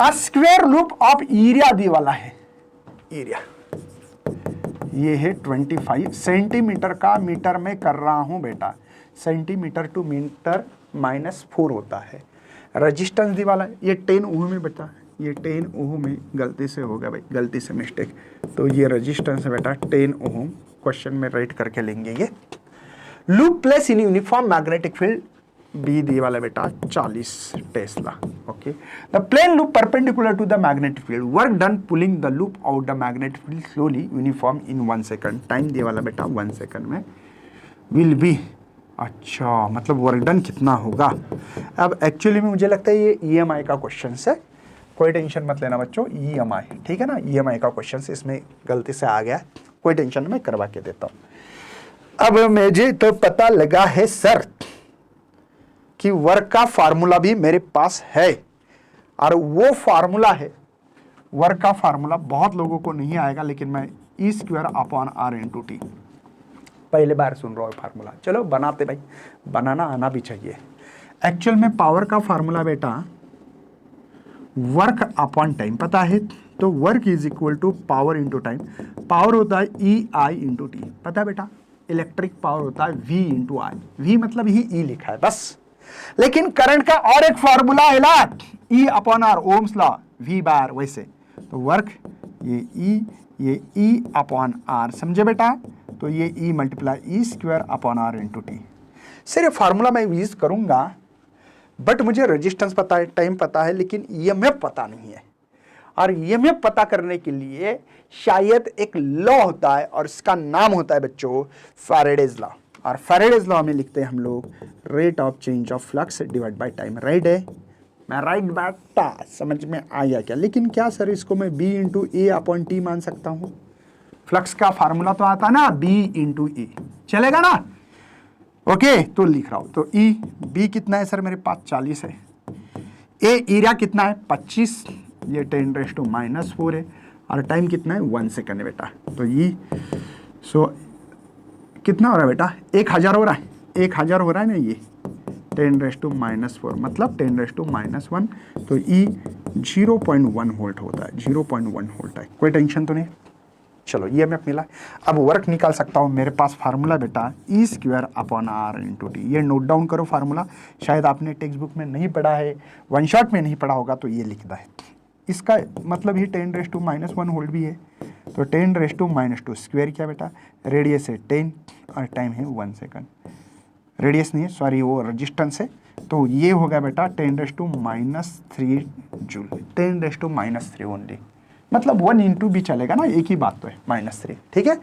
Square loop of area दी वाला है, area ये है 25 सेंटीमीटर का, मीटर में कर रहा हूं बेटा, सेंटीमीटर टू मीटर -4 होता है। रजिस्टेंस दी वाला है, ये 10 ओम है बेटा, ये 10 ओम में गलती से हो गया भाई, गलती से मिस्टेक, तो ये रजिस्टेंस है बेटा 10 ओम, क्वेश्चन में राइट करके लेंगे ये। Loop place in uniform magnetic field, B दी वाला बेटा 40 tesla. Okay, the plane loop perpendicular to the magnetic field, work done pulling the loop out the magnetic field slowly uniform in 1 second, time दी वाला बेटा 1 second में will be. अच्छा, मतलब work done कितना होगा। अब एक्चुअली में मुझे लगता है ये EMI का क्वेश्चन है, कोई टेंशन मत लेना बच्चों, EMI ठीक है ना, EMI का क्वेश्चन इसमें गलती से आ गया, कोई टेंशन, मैं करवा के देता हूं। अब मुझे तो पता लगा है सर कि वर्क का फार्मूला भी मेरे पास है, और वो फार्मूला है, वर्क का फार्मूला बहुत लोगों को नहीं आएगा, लेकिन मैं E²/R × T पहले बार सुन रहा हूँ फार्मूला। चलो बनाते भाई, बनाना आना भी चाहिए। एक्चुअल में पावर का फार्मूला बेटा वर्क अपॉन टाइम पता है, तो work is equal to power into time, power होता है EI × T पता है बेटा, इलेक्ट्रिक पावर होता है V × I, V मतलब ही E लिखा है बस। लेकिन करंट का और एक फार्मूला है ना, E/R, ओम्स लॉ, V/R, वैसे तो वर्क ये E, ये E/R, समझे बेटा, तो ये E × E² × T। सिर्फ फार्मूला मैं यूज करूंगा, बट मुझे रेजिस्टेंस पता है, टाइम पता है, लेकिन EMF पता नहीं है। और EMF पता करने के लिए शायद एक लॉ होता है, और इसका नाम होता है बच्चों फैराडेज लॉ। और फैराडेज लॉ में लिखते हैं हम लोग rate of change of flux divide by time. Right है, मैं राइट बेटा, समझ में आया क्या। लेकिन क्या सर इसको मैं B × A/T मान सकता हूँ, फ्लक्स का फार्मूला तो आता ना B × E, चलेगा ना। ओके, तो लिख रहा हूं, तो B कितना है सर मेरे पास 40 है, A एरिया कितना है 25, ये 10⁻⁻4 है, और टाइम कितना है 1 सेकंड है बेटा, तो ये सो कितना हो रहा है बेटा 1000 हो रहा है, 1000 हो रहा है ना, ये 10⁻⁻4 मतलब 10⁻⁻1, तो E 0.1 वोल्ट होता है, 0.1 वोल्ट है, कोई टेंशन तो नहीं। चलो EMF मिला, अब वर्क निकाल सकता हूं, मेरे पास फार्मूला बेटा E² अपॉन R × T, ये नोट डाउन करो फार्मूला, शायद आपने टेक्स्ट बुक में नहीं पढ़ा है, वन शॉट में नहीं पढ़ा होगा, तो ये लिखता है, इसका मतलब ही 10⁻⁻1 वोल्ट भी है, तो 10⁻⁻2 स्क्वायर क्या बेटा, रेडियस है 10 और टाइम है 1 सेकंड, रेडियस नहीं है सॉरी, वो रेजिस्टेंस है, तो ये हो गया बेटा 10⁻³ जूल, 10⁻³ ओनली, मतलब 1 × भी चलेगा ना, एक ही बात तो है, -3, ठीक है।